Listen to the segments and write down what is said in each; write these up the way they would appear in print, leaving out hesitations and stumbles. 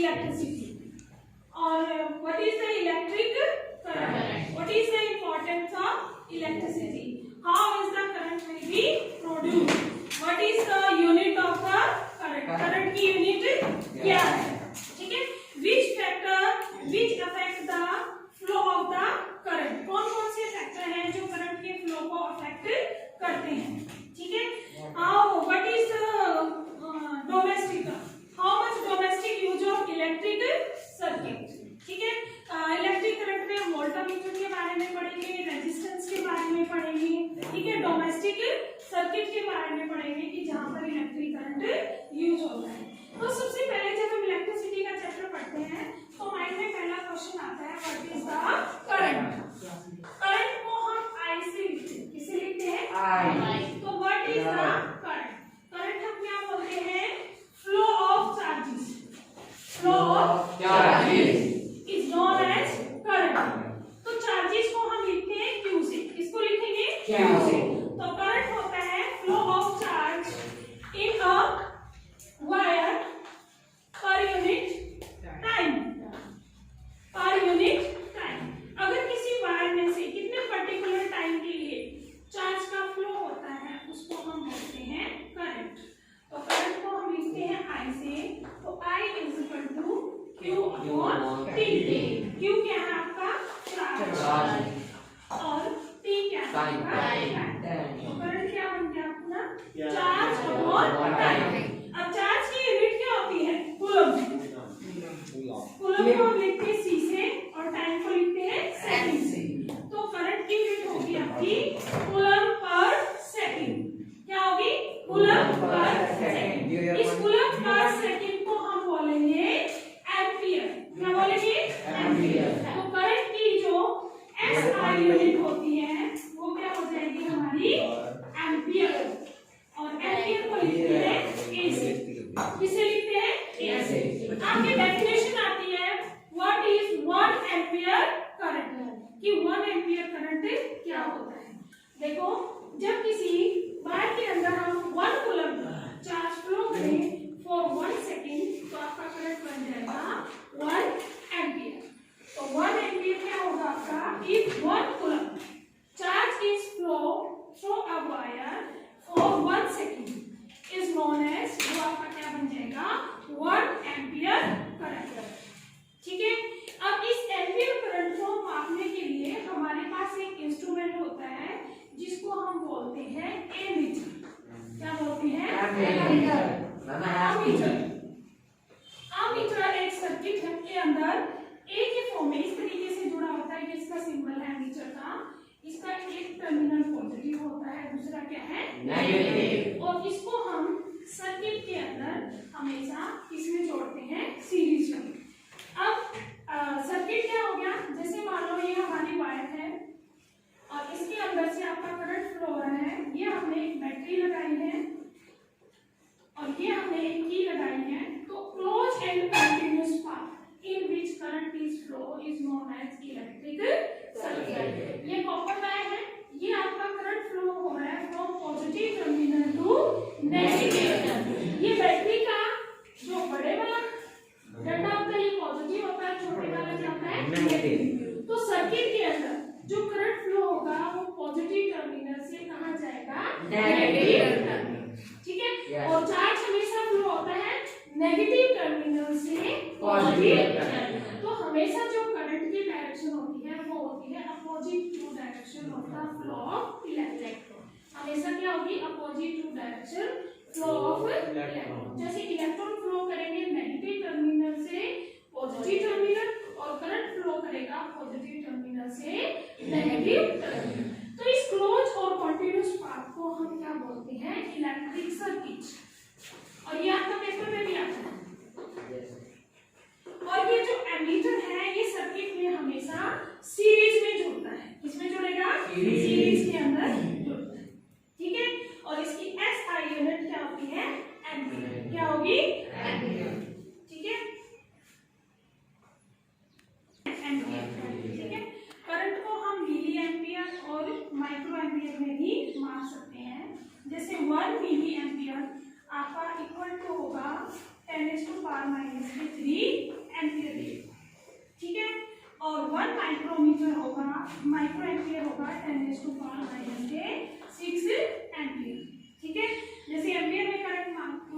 electricity. और what is the electric current? What is the importance of electricity? How is the current will be produced? What is the unit of the current? Current की unit क्या है? ठीक है? Which factor which affect the flow of the current? कौन कौन से factor हैं जो करंट के फ्लो को अफेक्ट करते हैं? ठीक है? What is domestic? How much domestic use of electric circuit? ठीक है? इलेक्ट्रिक करंट में वोल्टामीटर के बारे में पढ़ेंगे, रेजिस्टेंस के बारे में पढ़ेंगे, ठीक है? डोमेस्टिक सर्किट के बारे में पढ़ेंगे कि जहाँ पर इलेक्ट्रिक करंट यूज होता है। तो सबसे पहले जब हम इलेक्ट्रिसिटी का चैप्टर पढ़ते हैं तो माइंड में पहला क्वेश्चन आता है what is the current? Current को हम आई से लिखते हैं। किसे लिखते हैं? आई। तो what is the current? Current हम क्या बोलते हैं? Flow of charges. Flow of charges is known as current. तो चार्जेस को हम लिखते हैं क्यू से। किसको लिखेंगे? क्यू से। तो करंट होता है flow of charge in a wire per unit time. Per unit time. अगर किसी वायर में से कितने पर्टिकुलर टाइम के लिए चार्ज का फ्लो होता है उसको हम बोलते हैं करंट। तो करंट को हम लिखते हैं आई से। तो I is equal to Q upon T. Q क्या है आपका? चार्ज। और टी क्या है आपका? टाइम। तो करंट क्या बन गया अपना? Charge upon time. अब चार्ज की यूनिट क्या होती है? कूलम। कूलम को हम लिखते हैं सी से और टाइम को लिखते हैं सेकंड से। तो करंट की यूनिट होगी आपकी कूलम पर सेकंड। क्या होगी? Coulomb per second. इस कूलम पर सेकंड को हम बोलेंगे एम्पियर। क्या बोलेंगे? एम्पियर। तो करंट की जो एसआई यूनिट होती है वो क्या हो जाएगी हमारी? एम्पियर। और एम्पियर को लिखते हैं ए से। किसे लिखते हैं? ए से। आपकी डेफिनेशन आती है व्हाट इज 1 एम्पियर करंट, कि 1 एम्पियर करंट क्या होता है। देखो जब किसी वायर के अंदर हम 1 कूलम चार्ज फ्लो करें फॉर 1 सेकंड तो आपका करंट बन जाएगा 1 एम्पियर। तो 1 एम्पियर क्या होगा आपका? If 1 coulomb charge is flow through a wire for 1 second is known as, वो आपका क्या बन जाएगा? 1 एम्पियर करंट। ठीक है? अब इस एम्पियर करंट को मापने के लिए हमारे पास एक इंस्ट्रूमेंट होता है जिसको हम बोलते हैं एमीटर। क्या बोलते हैं? एमीटर। एमीटर एक सर्किट के अंदर ए के फॉर्म में इस तरीके से जुड़ा होता है। इसका सिंबल है एमीटर का। इसका एक टर्मिनल पॉजिटिव होता है, दूसरा क्या है? नेगेटिव। और इसको हम सर्किट के अंदर हमेशा किसमें जोड़ते हैं? सीरीज में। अब सर्किट क्या हो गया? जैसे मान लो ये हमारी वायर है और इसके अंदर से आपका करंट फ्लो हो रहा है। ये हमने एक बैटरी लगाई है और ये हमने एक की लगाई है। तो close and continuous path in which current is flow is known as electric circuit. ये कॉपर वायर है। ये आपका करंट फ्लो हो रहा है from positive terminal to negative terminal. ये बैटरी का जो बड़े वाला डंडा होता है ये पॉजिटिव होता है, छोटे वाला क्या होता है? नेगेटिव। तो सर्किट के अंदर जो करंट फ्लो होगा वो पॉजिटिव टर्मिनल से कहां जाएगा? Negative terminal. ठीक है? और चार्ज हमेशा फ्लो होता है नेगेटिव टर्मिनल से पॉजिटिव टर्मिनल। तो हमेशा जो करंट की डायरेक्शन होती है वो होती है opposite to direction of the flow of electron. हमेशा क्या होगी? Opposite to direction flow of electron. जैसे इलेक्ट्रॉन फ्लो करेंगे नेगेटिव टर्मिनल से पॉजिटिव टर्मिनल और करंट फ्लो करेगा पॉजिटिव टर्मिनल से नेगेटिव टर्मिनल। तो इस क्लोज और कंटीन्यूअस पाथ को हम क्या बोलते हैं? Electric circuit. और ये आपका पेपर में भी आता है। और ये जो एमीटर है ये सर्किट में हमेशा सीरीज में जुड़ता है। किसमें जुड़ेगा? सीरीज के अंदर जुड़ता है। ठीक है? और इसकी एसआई यूनिट क्या होती है? एम्पियर। क्या होगी? एम्पियर। ठीक है? एम्पियर। ठीक है? करंट को हम मिली एम्पियर और माइक्रो एम्पियर में भी माप सकते हैं। जैसे 1 मिली एम्पियर आपका इक्वल टू होगा 10⁻⁴ पावर माइनस के 3 एम्पियर देगा, ठीक है। और 1 माइक्रोमीटर होगा, माइक्रो एम्पियर होगा 10 टू पावर माइनस के 6 एम्पियर, ठीक है। जैसे एम्पियर में करंट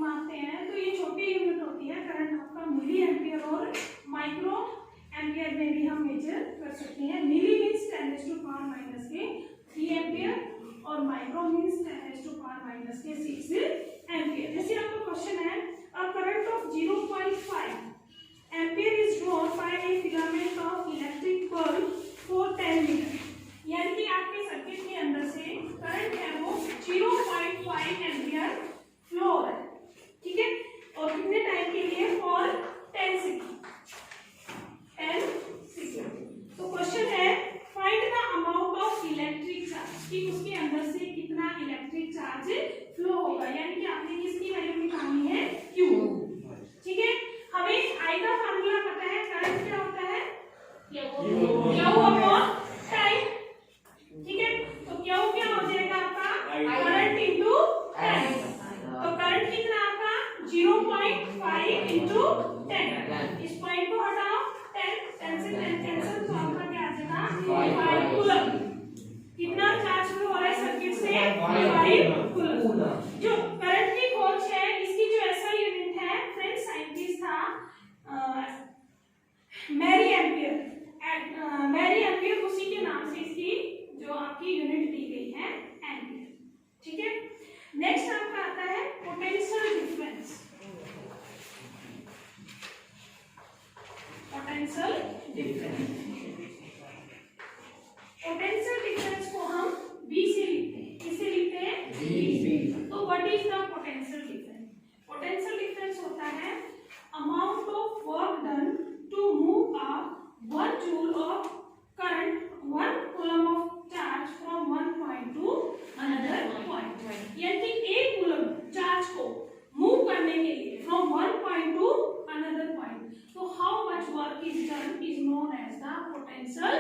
मापते हैं तो ये छोटी यूनिट होती है, करंट आपका मिली एम्पियर और माइक्रो एम्पियर में भी हम मेजर कर सकते हैं। Milli means 10 to power minus के 3 एम्पियर और micro means 10 to power minus के 6 एम्पियर। जैसे आपका क्वेश्चन है, a current of 0.5 ampere is drawn by a filament of electric bulb for 10 metre, यानी कि आपके सर्किट के अंदर से करंट है वो 0.5 एम्पियर फ्लो हो रहा है, ठीक है। और कितने टाइम के लिए? For 10 second. तो क्वेश्चन है, find the amount of electric charge, कि उसके अंदर से कितना इलेक्ट्रिक चार्ज फ्लो होगा, यानी कि आपने किसकी वैल्यू निकालनी है? Q, ठीक है। हमें I का फार्मूला पता है, करंट क्या होता है? Q अपॉन टाइम, ठीक है। तो Q क्या हो जाएगा आपका? Current into time. तो करंट कितना आपका? 0.5 इंटू 10। इस पॉइंट को हटाओ, 10 से 10 कैंसिल, तो आपका क्या आ जाएगा? 5 कूलम। कितना चार्ज फ्लो हो रहा है सर्किट से? 5 कूलम। जो करंट की खोज है, इसकी जो ऐसा यूनिट है, फ्रेंड्स साइंटिस्ट था मैरी एम्पियर, मैरी एम्पियर, उसी के नाम से इसकी जो आपकी यूनिट दी गई है एम्पियर, ठीक है। नेक्स्ट आपका आता है potential difference. Potential difference, potential difference को हम V से लिखते हैं, किसे लिखते हैं? V। तो what is the potential difference? Potential difference होता है amount of work done to move a 1 joule of current 1 coulomb of charge from one point to another point, यानी एक कूलम चार्ज को मूव करने के लिए from one point to another point, तो how much work is done is known as the potential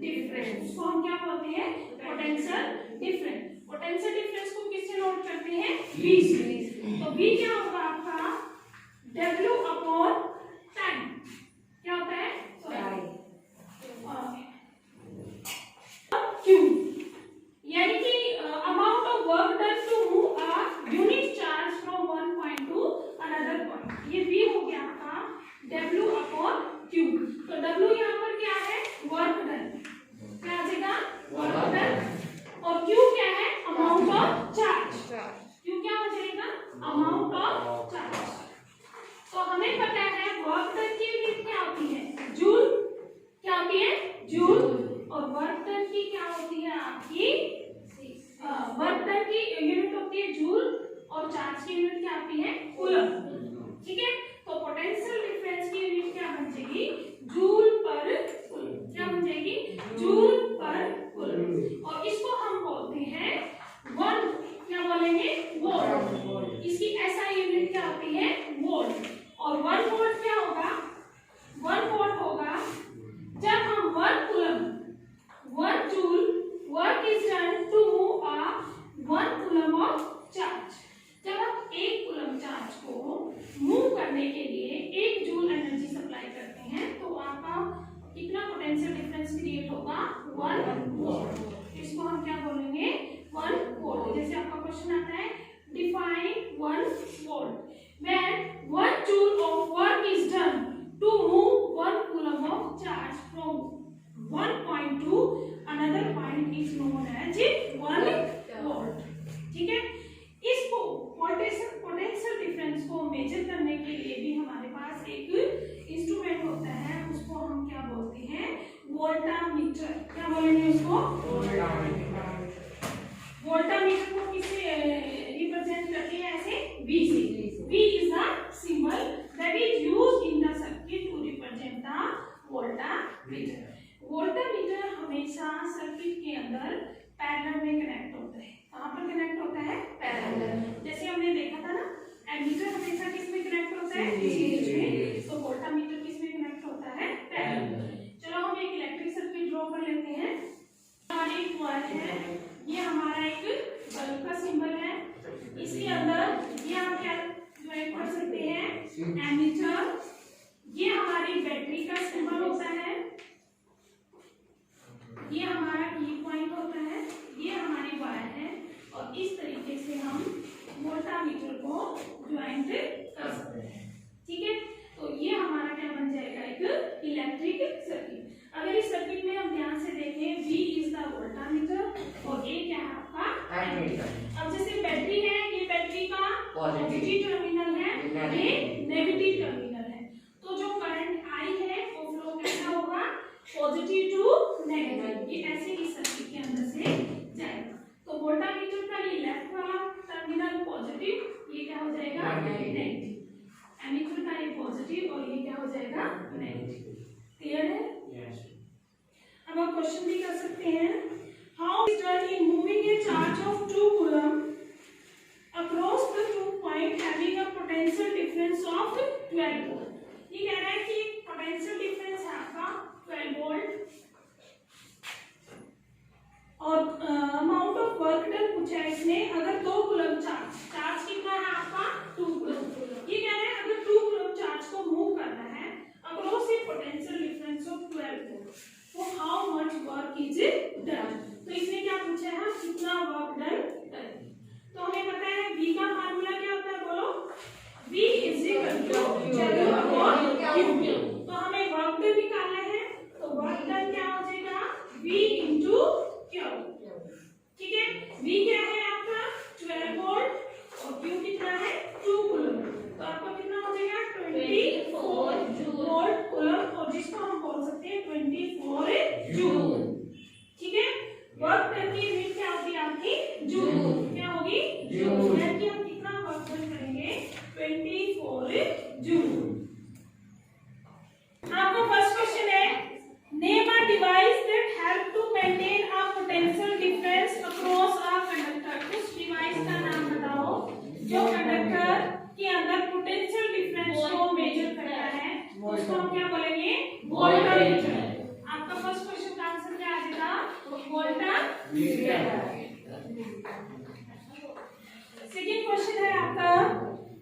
difference. उसको हम क्या बोलते हैं? Potential difference. पोटेंशियल डिफरेंस को किससे नोट करते हैं? V से। तो V क्या होगा आपका? W upon time. क्या होता है? Q, यानी कि amount of work done to move a unit charge from one point to another point, ये V हो गया आपका W अपॉन Q। तो W यहाँ पर क्या है? वर्क डन, क्या आ जाएगा? Work done. और Q क्या है? Amount of charge. Q क्या हो जाएगा? Amount of charge. तो हमें पता है वर्क डन की यूनिट क्या होती है? जूल। क्या होती है? जूल। और वर्क डन की क्या होती है आपकी? वर्क डन की यूनिट होती है जूल और चार्ज की यूनिट क्या होती है? कूलम, ठीक है। तो पोटेंशियल डिफरेंस की यूनिट क्या बन जाएगी? जूल पर कूलम। क्या बन जाएगी? जूल पर कूलम। और इसको हम बोलते हैं वन, क्या बोलेंगे? वोल्ट। इसकी ऐसा यूनिट क्या होती है? वोल्ट। और 1 वोल्ट क्या होगा? 1 वोल्ट होगा जब हम 1 coulomb 1 joule work is done to move a 1 coulomb of charge. जब आप 1 कूलम चार्ज को मूव करने के लिए 1 जूल एनर्जी सप्लाई करते हैं, तो आपका कितना पोटेंशियल डिफरेंस क्रिएट होगा? 1 वोल्ट। इसको हम क्या बोलेंगे? 1 वोल्ट। जैसे आपका क्वेश्चन आता है, define 1 volt when 1 joule of work is done to move 1 coulomb of charge from one point to another point is known as 1 volt, ठीक है। इसको पोटेंशियल डिफरेंस को मेजर करने के लिए भी हमारे पास एक इंस्ट्रूमेंट होता है, उसको हम क्या बोलते हैं? वोल्टामीटर। क्या बोलेंगे उसको? वोल्टामीटर को किससे रिप्रेजेंट करते हैं? ऐसे V से। V is the symbol that is used in the circuit to represent the voltmeter. Voltameter हमेशा सर्किट के अंदर पैरेलल में कनेक्ट होता है। ज्वाइंट कर सकते हैं। ठीक है, तो ये हमारा क्या बन जाएगा, एक इलेक्ट्रिक सर्किट। अगर इस सर्किट में हम ध्यान से देखें, V इज द वोल्टामीटर और A क्या है आपका एमीटर। अब जैसे बैटरी है, ये बैटरी का पॉजिटिव टर्मिनल है, ये नेगेटिव टर्मिनल है, तो जो करंट I है वो फ्लो कैसा होगा, पॉजिटिव टू नेगेटिव, ये ऐसे ही सर्किट के अंदर से जाएगा। तो वोल्टामीटर का ये लेफ्ट वाला टर्मिनल पॉजिटिव, ये क्या हो जाएगा नेगेटिव, एमीटर का ये पॉजिटिव और ये क्या हो जाएगा नेगेटिव। क्लियर है? यस। अब आप क्वेश्चन भी कर सकते हैं, how is done in moving A charge of 2 coulomb across the 2 point having a potential difference of 12 volt. ये कह रहा है कि पोटेंशियल डिफरेंस है आपका 12 वोल्ट और अमाउंट ऑफ वर्क डन पूछा है इसने, अगर 2 कूलम चार्ज कितना है आपका 2 कूलम। ये कह रहे हैं अगर 2 कूलम चार्ज को मूव करना है across a potential difference of 12 volt, तो how much work is done. तो इसने क्या पूछा है, कितना वर्क डन करें। तो हमें पता है V का फार्मूला क्या होता है, बोलो, V is equal to W upon Q। तो हमें वर्क डन निकालना है, तो वर्क डन क्या हो जाएगा, V इंटू Q। ठीक है, V क्या है आपका 12 वोल्ट और Q कितना है 2 कूलम, तो आपका कितना हो जाएगा 24 वोल्ट कूलम, और जिसको हम बोल सकते हैं 24 जूल। ठीक है, वर्क डन की यूनिट क्या होगी आपकी जूल, क्या होगी जूल, यानी कि हम कितना वर्क डन करेंगे 24 जूल। आपका फर्स्ट क्वेश्चन है, name a device that help to maintain a potential difference across a conductor. उस डिवाइस का नाम बताओ जो कंडक्टर के अंदर पोटेंशियल डिफरेंस को मेजर करता है, उसको हम क्या बोलेंगे, वोल्टामीटर। आपका फर्स्ट क्वेश्चन का आंसर क्या आ जाएगा, वोल्टामीटर। सेकंड क्वेश्चन है आपका,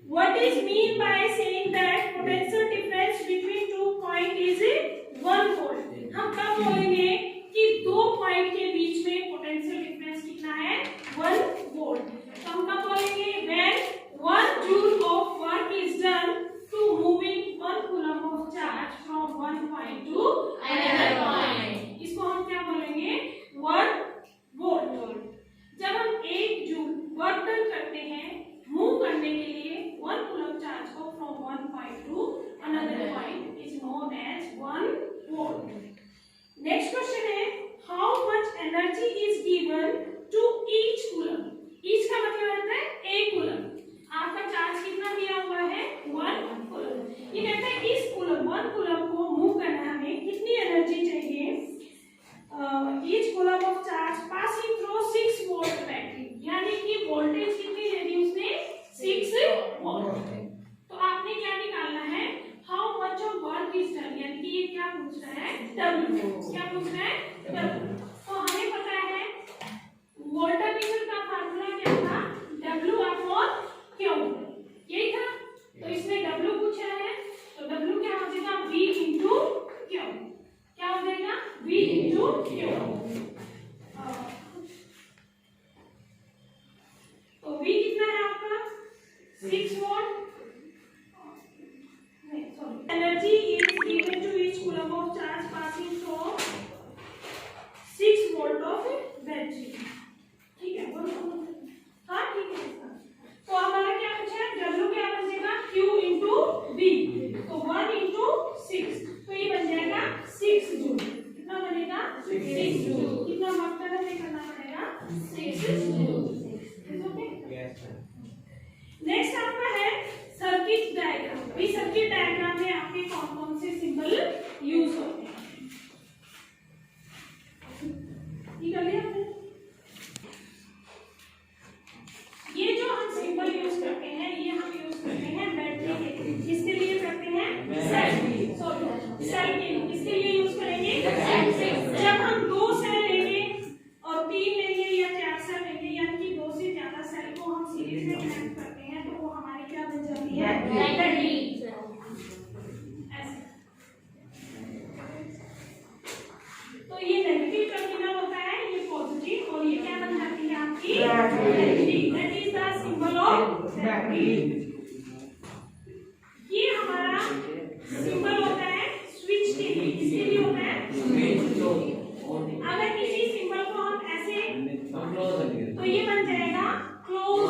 what is mean by saying that potential difference between 2 point is 1 volt. हम कब बोलेंगे कि 2 पॉइंट के बीच में पोटेंशियल डिफरेंस कितना है 1 वोल्ट। तो हम कब बोलेंगे, when 1 joule of work is done to moving 1 coulomb of charge from one point to another point. इसको हम क्या बोलेंगे, 1 वोल्ट। जब हम 1 जूल वर्क डन करते हैं मूव करने के लिए 1 कूलम चार्ज को from one point to another point is known as 1 volt. Next question है, how much energy is given to each coulomb. Each का मतलब होता है 1 कूलम, आपका चार्ज कितना दिया हुआ है 1 कूलम। ये कहता है इस कूलम 1 कूलम को मूव करना हमें कितनी एनर्जी चाहिए, each coulomb of charge passing through 6 volt battery, यानी कि वोल्टेज कितनी दे दी उसने 6 वोल्ट। तो आपने क्या निकालना है, how much of work is done, यानी कि ये क्या पूछ रहा है W, क्या पूछ रहा है W। तो हमें पता है वोल्टामीटर का फार्मूला क्या था, W अपॉन Q, यही था। तो इसने W पूछा है, तो W क्या हो जाएगा V इंटू Q, क्या हो जाएगा V इंटू Q। तो V कितना है आपका 6 volt, energy is given to each coulomb of charge passing through 6 volt of battery. ठीक है, बोलो, हाँ ठीक है। तो हमारा क्या पूछा है, W क्या बन जाएगा Q इंटू V, तो 1 इंटू 6, तो ये बन जाएगा 6 जूल। कितना बनेगा 6 जूल। कितना मात्रा में करना पड़ेगा 6 जूल। नेक्स्ट आपका है सर्किट डायग्राम। इस सर्किट डायग्राम में आपके कौन कौन से सिंबल यूज होते हैं, ये कर लिया आपने। ये जो हम सिंबल यूज करते हैं, ये हम यूज करते हैं बैटरी के, किसके लिए करते हैं सेल के, किसके लिए यूज करेंगे, जब हम 2 सेल लेंगे और 3 लेंगे या 4 सेल लेंगे, यानी कि 2 से ज्यादा सेल को हम सीरीज में कनेक्ट करते हैं, तो वो हमारी क्या बन जाती है बैटरी। तो ये नेगेटिव टर्मिनल होता है, ये पॉजिटिव, और ये क्या बन जाती है आपकी battery. That is the symbol of battery. अगर किसी सिंबल को हम ऐसे तो ये बन जाएगा क्लोज,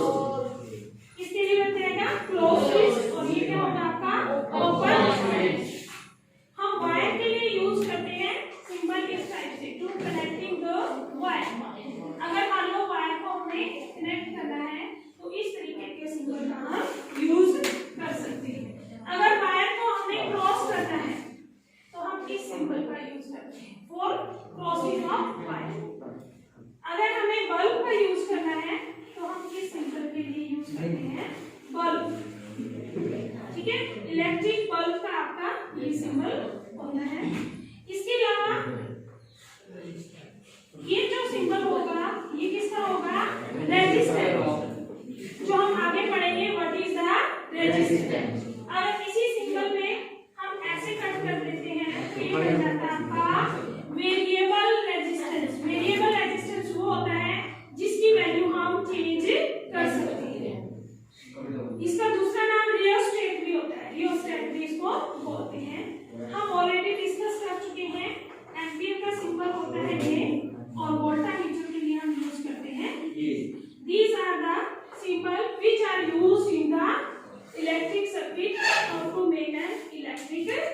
इसके लिए बन जाएगा क्लोज फिस्ट, और ये क्या होगा आपका ओपन फिस्ट। हम वायर के लिए यूज करते हैं सिंबल इस टाइप से टू कनेक्टिंग द वायर। अगर मान लो वायर को हमने कनेक्ट करना है तो इस तरीके के सिंबल का हम यूज कर सकते हैं। अगर वायर को हमने क्रॉस करना है तो हम इस सिंबल का यूज करते हैं फॉर क्रॉसिंग ऑफ वायर। अगर हमें बल्ब का यूज करना है तो हम किस सिंबल के लिए यूज करते हैं बल्ब, ठीक है। इलेक्ट्रिक बल्ब का आपका ये सिंबल होता है। इसके अलावा ये जो सिंबल होगा ये किसका होगा रेजिस्टेंस, जो हम आगे पढ़ेंगे व्हाट इज द रेजिस्टेंस। अगर किसी सिंबल में हम ऐसे कट कर देते हैं तो ये बन जाता है आपका वेरिएबल रेजिस्टेंस। वेरिएबल रेजिस्टेंस वो होता है जिसकी वैल्यू हम चेंज कर सकते हैं। इसका दूसरा नाम रियोस्टेट भी होता है, रियोस्टेट भी इसको बोलते हैं। हम ऑलरेडी डिस्कस कर चुके हैं। एम्पियर का सिंबल होता है ये, और वोल्टामीटर के लिए हम यूज करते हैं ये। These are the symbol which are used in the electric circuit or to make an electric circuit.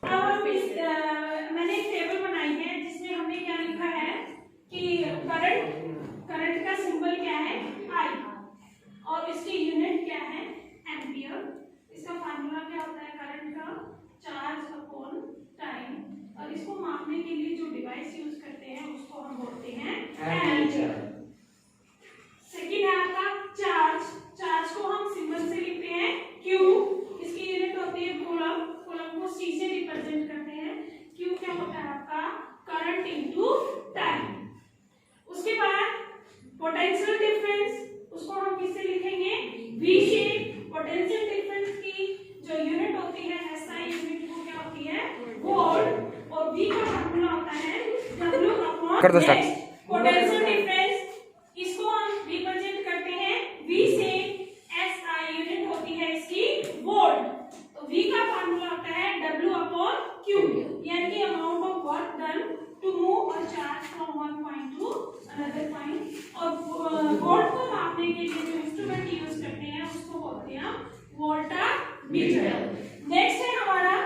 अब हम इस मैंने एक टेबल बनाई है जिसमें हमने क्या लिखा है कि करंट का सिंबल क्या है I, और इसकी यूनिट क्या है एम्पियर। इसका फार्मूला क्या होता है करंट का चार्ज अपॉन टाइम, और इसको मापने के लिए जो डिवाइस यूज करते हैं उसको हम बोलते हैं एम्पीयर। सेकंड है आपका चार्ज। चार्ज को हम सिंबल से लिखते हैं Q, इसकी यूनिट होती है कूलम। कूलम को C से रिप्रेजेंट करते हैं। Q क्या होता है आपका करंट इनटू टाइम। उसके बाद पोटेंशियल डिफरेंस, उसको हम किससे लिखेंगे V से। पोटेंशियल डिफरेंस की जो यूनिट होती है SI यूनिट वो क्या होती है वोल्ट, और V का फार्मूला होता है W upon S। Potential difference इसको हम रिप्रेजेंट करते हैं V से। SI यूनिट होती है इसकी वोल्ट, तो V का फार्मूला होता है W अपॉन Q, यानी कि amount of work done to move a charge from one point to another point. और वोल्ट को मापने के लिए जो इंस्ट्रूमेंट यूज करते हैं उसको बोलते हैं वोल्टामीटर। नेक्स्ट है हमारा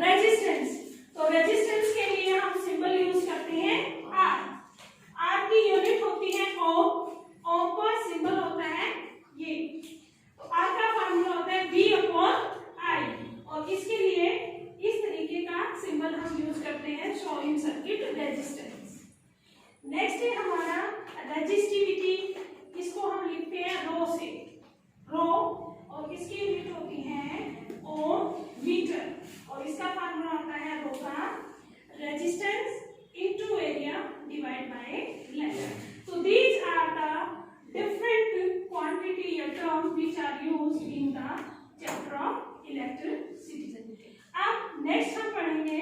रेजिस्टेंस। तो रेजिस्टेंस के लिए हम सिंबल यूज करते हैं R। R की यूनिट होती है ओम। ओम का सिंबल होता है ये, तो R का फार्मूला होता है V अपॉन I, और इसके लिए इस तरीके का सिंबल हम यूज करते हैं शोइंग सर्किट रेजिस्टेंस। नेक्स्ट है हमारा रेजिस्टिविटी। इसको हम लिखते हैं रो से, रो, और इसकी यूनिट होती है ओम मीटर, और इसका फार्मूला होता है रो का resistance into area divide by length. So these are the different quantity or terms which are used in the chapter of electricity. अब नेक्स्ट हम पढ़ेंगे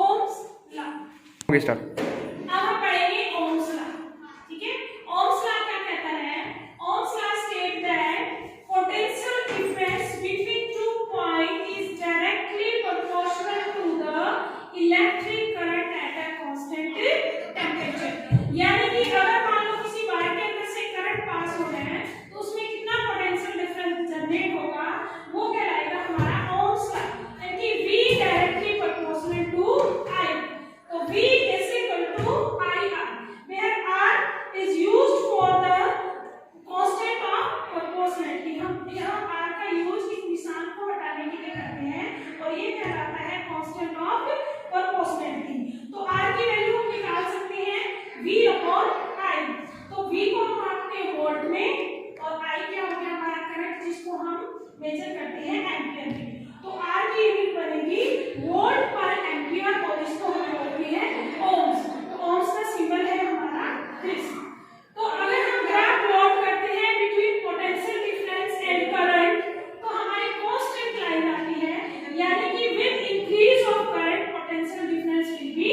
ओम्स लॉ। अब हम पढ़ेंगे ओम्स लॉ, ठीक है। ओम्स लॉ क्या कहता है? Ohm's law state that potential difference between two points is directly proportional to the electric current at a constant temperature। यानी कि अगर मान लो किसी वायर के अंदर से करंट पास हो रहा है तो उसमें कितना पोटेंशियल डिफरेंस जनरेट होगा वो कहलाएगा हमारा ओम्स लॉ, यानी कि V directly proportional to I। तो V is equal to IR, where R is used for the constant of proportionality। हम यहाँ R का यूज इस निशान को हटाने के लिए करते हैं, और ये कहलाता है कांस्टेंट ऑफ प्रोपोर्शनलिटी। तो R की वैल्यू हम निकाल सकते हैं V अपॉन I। तो V को हम मापते हैं वोल्ट में, और I क्या हो गया हमारा करंट जिसको हम मेजर करते हैं एम्पियर में। तो R की यूनिट बनेगी वोल्ट पर एम्पियर, और इसको हम बोलते हैं ओम्स। तो ओम्स का सिंबल है हमारा दिस। तो अगर हम ग्राफ प्लॉट करते हैं between potential difference and current तो हमारी कांस्टेंट लाइन आती है, यानी कि with increase of current potential difference will be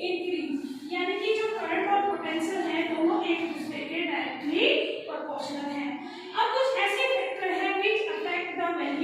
increase, यानी कि जो करंट और पोटेंशियल है दोनों एक दूसरे के डायरेक्टली प्रोपोर्शनल है। अब कुछ ऐसे फैक्टर हैं which affect the value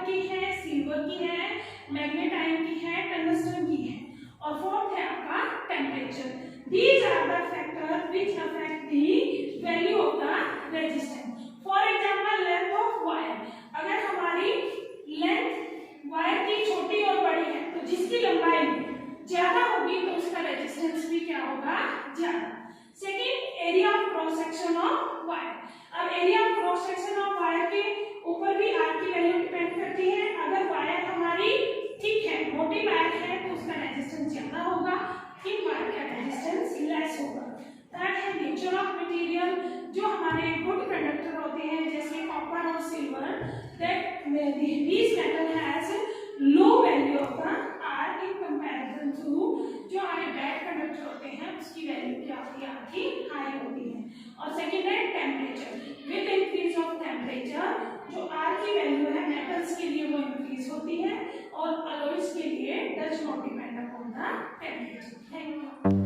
copper की है, सिल्वर की है, मैग्नेटाइट की है, टंगस्टन की है, और फोर्थ है आपका temperature. These are the factors which affect the value of the resistance. For example, length of wire. अगर हमारी लेंथ वायर की छोटी और बड़ी है तो जिसकी लंबाई ज्यादा होगी तो उसका रेजिस्टेंस भी क्या होगा, ज्यादा। Second, area of cross section of wire. अब area of cross section of wire के ऊपर भी आर की वैल्यू डिपेंड करती है। अगर वायर हमारी थिक है, मोटी वायर है तो उसका रेजिस्टेंस ज्यादा होगा, थिन वायर का रेजिस्टेंस लेस होगा। थर्ड है नेचर ऑफ मटेरियल। जो हमारे गुड कंडक्टर होते हैं जैसे कॉपर और silver, that these metal has low value of the R in comparison to जो हमारे बैड कंडक्टर होते हैं उसकी वैल्यू क्या होती है, आपकी हाई होती है। और सेकेंड है temperature. With increase of temperature जो R की वैल्यू है मेटल्स के लिए वो इंक्रीज होती है और अलॉयज के लिए does not depend upon the temperature. Thank you.